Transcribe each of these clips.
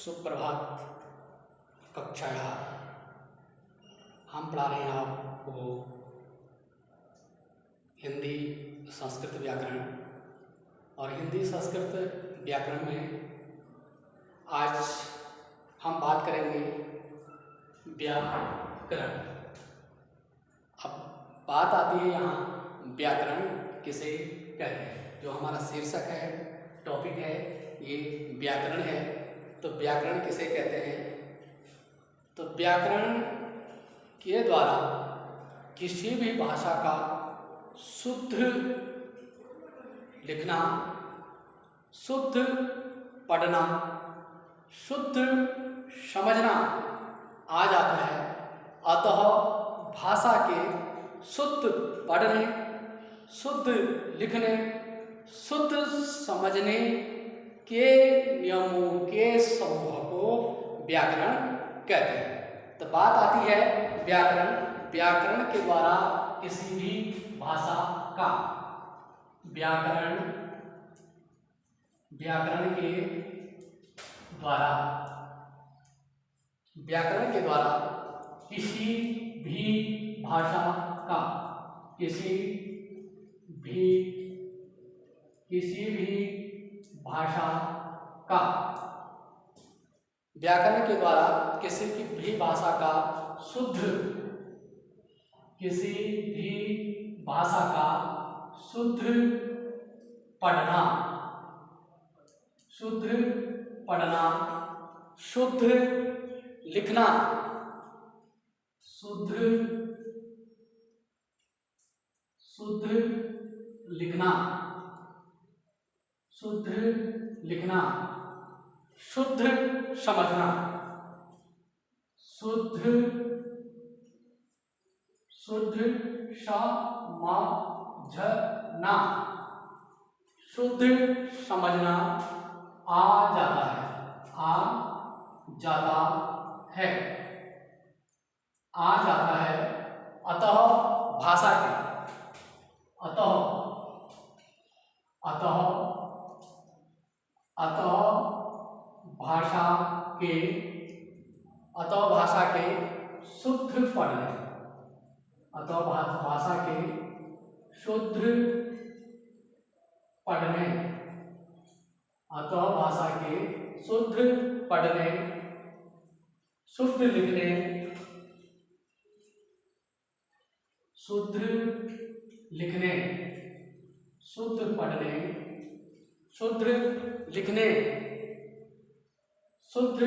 सुप्रभात कक्षायाः। हम पढ़ा रहे हैं आपको हिंदी संस्कृत व्याकरण, और हिंदी संस्कृत व्याकरण में आज हम बात करेंगे व्याकरण। अब बात आती है यहाँ व्याकरण किसे कहते हैं। जो हमारा शीर्षक है, टॉपिक है, ये व्याकरण है। तो व्याकरण किसे कहते हैं? तो व्याकरण के द्वारा किसी भी भाषा का शुद्ध लिखना, शुद्ध पढ़ना, शुद्ध समझना आ जाता है। अतः भाषा के शुद्ध पढ़ने, शुद्ध लिखने, शुद्ध समझने के नियमों के समूह को व्याकरण कहते हैं। तो बात आती है व्याकरण। व्याकरण के द्वारा किसी भी भाषा का व्याकरण के द्वारा किसी भी भाषा का किसी भी भाषा का व्याकरण के द्वारा किसी भी भाषा का शुद्ध पढ़ना, शुद्ध लिखना, शुद्ध लिखना, शुद्ध समझना, शुद्ध समझना, शुद्ध समझना आ जाता है। अतः भाषा के शुद्ध पढ़ने, भाषा के शुद्ध पढ़ने, शुद्ध लिखने, शुद्ध पढ़ने, शुद्ध लिखने, शुद्ध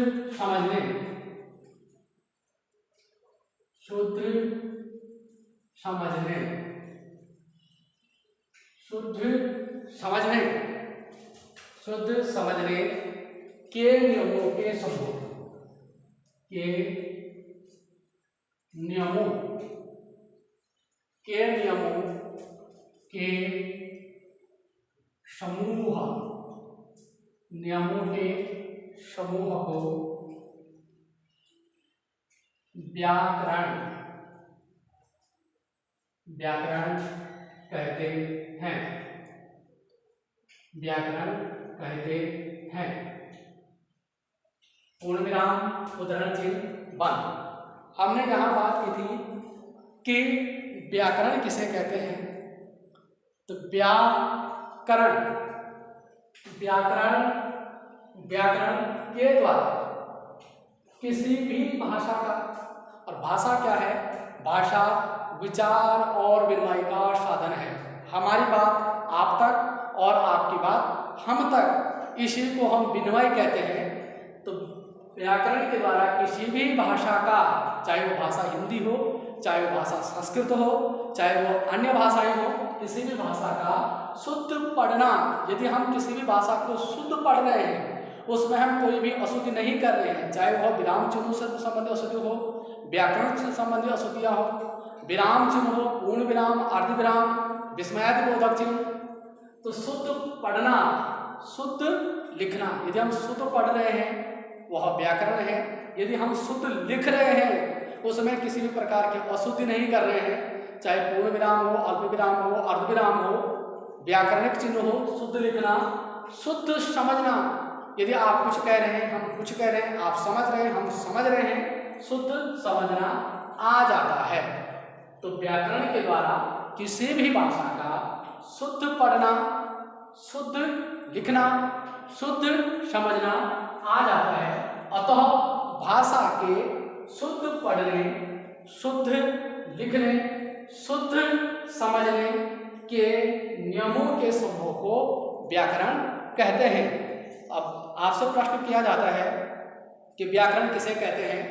समझने, शुद्ध समझने के नियमों के समूह को व्याकरण कहते हैं। पूर्ण विराम, उद्धरण चिन्ह बंद। हमने यहाँ बात की थी कि व्याकरण किसे कहते हैं। तो व्याकरण के द्वारा किसी भी भाषा का, और भाषा क्या है? भाषा विचार और विनिमय का साधन है। हमारी बात आप तक और आपकी बात हम तक, इसी को हम विनिमय कहते हैं। तो व्याकरण के द्वारा किसी भी भाषा का, चाहे वो भाषा हिंदी हो, चाहे वो भाषा संस्कृत हो, चाहे वो अन्य भाषाएं हो, किसी भी भाषा का शुद्ध पढ़ना। यदि हम किसी भी भाषा को शुद्ध पढ़ रहे हैं, उसमें हम कोई भी अशुद्धि नहीं कर रहे हैं, चाहे वह विराम चिन्हों से संबंधित अशुद्धि हो, व्याकरण से संबंधित अशुद्धियाँ हो, विराम चिन्ह हो, पूर्ण विराम, अर्धविराम, विस्मयादिबोधक चिन्ह। तो शुद्ध पढ़ना, शुद्ध लिखना, यदि हम शुद्ध पढ़ रहे हैं वह व्याकरण है। यदि हम शुद्ध लिख रहे हैं, उसमें किसी भी प्रकार की अशुद्धि नहीं कर रहे हैं, चाहे पूर्ण विराम हो, अल्प विराम हो, अर्धविराम हो, व्याकरणिक चिन्ह हो, शुद्ध लिखना, शुद्ध समझना, यदि आप कुछ कह रहे हैं, हम कुछ कह रहे हैं, आप समझ रहे हैं, हम समझ रहे हैं, शुद्ध समझना आ जाता है। तो व्याकरण के द्वारा किसी भी भाषा का शुद्ध पढ़ना, शुद्ध लिखना, शुद्ध समझना आ जाता है। अतः भाषा के शुद्ध पढ़ने, शुद्ध लिखने, शुद्ध समझने के नियमों के समूह को व्याकरण कहते हैं। अब आपसे प्रश्न किया जाता है कि व्याकरण किसे कहते हैं,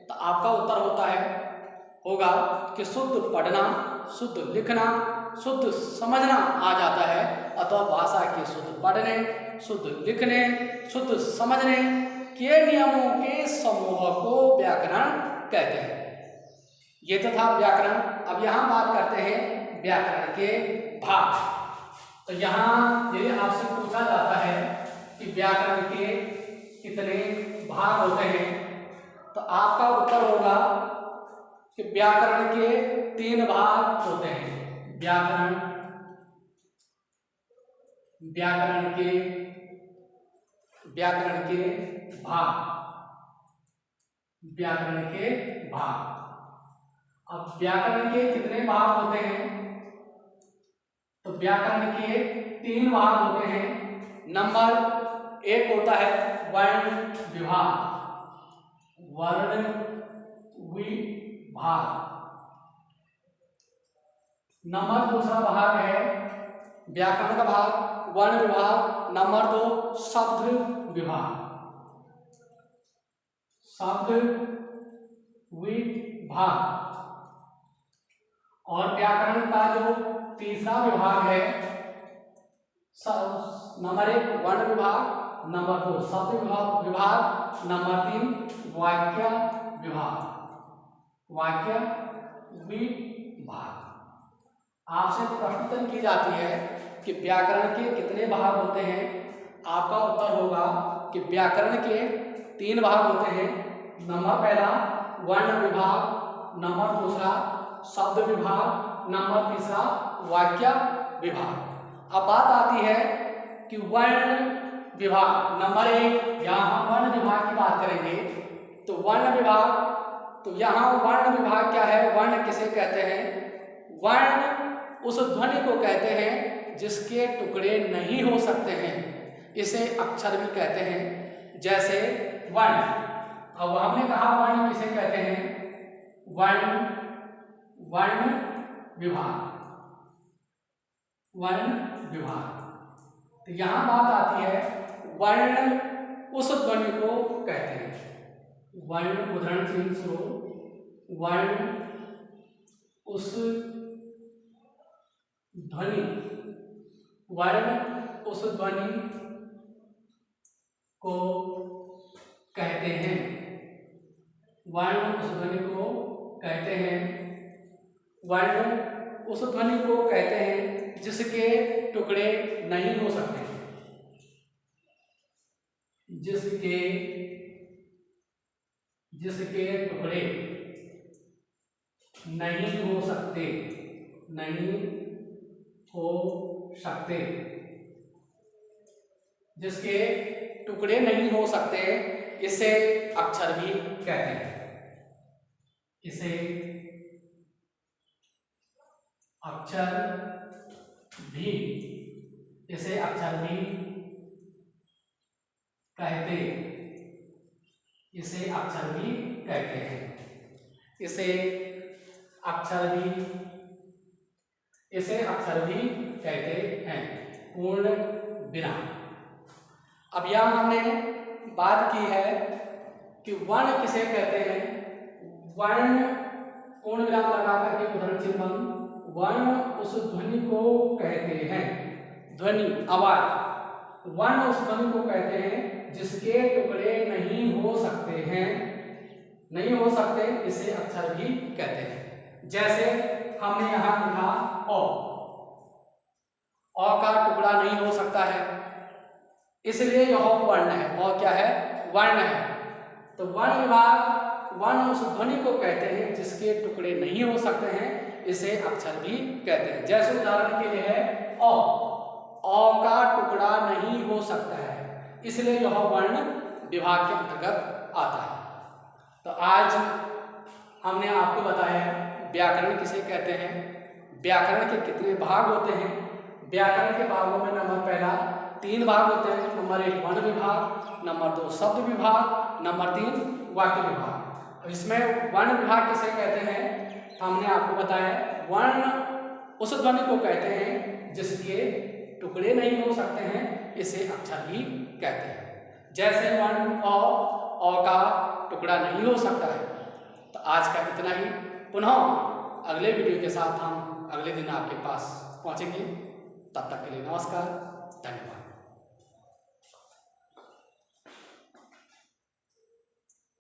तो आपका उत्तर होगा कि शुद्ध पढ़ना, शुद्ध लिखना, शुद्ध समझना आ जाता है। अतः भाषा के शुद्ध पढ़ने, शुद्ध लिखने, शुद्ध समझने के नियमों के समूह को व्याकरण कहते हैं। ये तो था व्याकरण। अब यहाँ बात करते हैं व्याकरण के भाग। तो यहाँ यदि आपसे पूछा जाता है कि व्याकरण के कितने भाग होते हैं, तो आपका उत्तर होगा कि व्याकरण के 3 भाग होते हैं। व्याकरण के भाग। अब व्याकरण के कितने भाग होते हैं, तो व्याकरण के 3 भाग होते हैं। नंबर 1 होता है वर्ण विभाग। नंबर दूसरा भाग है व्याकरण का भाग वर्ण विभाग। नंबर 2 शब्द विभाग। और व्याकरण का जो तीसरा विभाग है, नंबर 1 वर्ण विभाग, नंबर 2 शब्द विभाग, नंबर 3 वाक्य विभाग। आपसे प्रश्न की जाती है कि व्याकरण के कितने भाग होते हैं, आपका उत्तर होगा कि व्याकरण के 3 भाग होते हैं। नंबर पहला वर्ण विभाग, नंबर दूसरा शब्द विभाग, नंबर तीसरा वाक्य विभाग। अब बात आती है कि वर्ण विभाग नंबर 1, यहाँ हम वर्ण विभाग की बात करेंगे। तो वर्ण विभाग, तो यहाँ वर्ण विभाग क्या है, वर्ण किसे कहते हैं? वर्ण उस ध्वनि को कहते हैं जिसके टुकड़े नहीं हो सकते हैं, इसे अक्षर भी कहते हैं। जैसे वर्ण, अब हमने कहा वर्ण किसे कहते हैं, वर्ण विभाग। तो यहाँ बात आती है वर्ण उस ध्वनि को कहते हैं। वर्ण उदाहरण से शुरू, वर्ण उस ध्वनि, वर्ण उस ध्वनि को कहते हैं। वर्ण उस ध्वनि को कहते हैं। वर्ण उस ध्वनि को कहते हैं जिसके टुकड़े नहीं हो सकते, जिसके टुकड़े नहीं हो सकते, जिसके टुकड़े नहीं हो सकते, इसे अक्षर भी कहते हैं। इसे अक्षर भी कहते हैं। इसे अक्षर भी कहते हैं। पूर्ण विराम। अब यहाँ हमने बात की है कि वर्ण किसे कहते हैं। वर्ण पूर्ण विराम लगा करके उदाहरण चिन्ह बंद। वर्ण उस ध्वनि को कहते हैं, ध्वनि आवाज, वर्ण उस ध्वनि को कहते हैं जिसके टुकड़े नहीं हो सकते, इसे अक्षर भी कहते हैं। जैसे हमने यहाँ लिखा अ का टुकड़ा नहीं हो सकता है, इसलिए यह वर्ण है। और क्या है, वर्ण है। तो वर्ण विभाग, वर्ण उस ध्वनि को कहते हैं जिसके टुकड़े नहीं हो सकते हैं, इसे अक्षर भी कहते हैं। जैसे उदाहरण के लिए है अ का टुकड़ा नहीं हो सकता है, इसलिए यह वर्ण विभाग के अंतर्गत आता है। तो आज हमने आपको बताया व्याकरण किसे कहते हैं, व्याकरण के कितने भाग होते हैं। व्याकरण के भागों में नंबर पहला 3 भाग होते हैं। नंबर 1 वर्ण विभाग, नंबर 2 शब्द विभाग, नंबर 3 वाक्य विभाग। अब इसमें वर्ण विभाग किसे कहते हैं, हमने आपको बताया वर्ण उस ध्वनि को कहते हैं जिसके टुकड़े नहीं हो सकते हैं, इसे अक्षर भी कहते हैं। जैसे वर्ण अ का टुकड़ा नहीं हो सकता है। तो आज का इतना ही। पुनः अगले वीडियो के साथ हम अगले दिन आपके पास पहुंचेंगे। तब तक के लिए नमस्कार, धन्यवाद।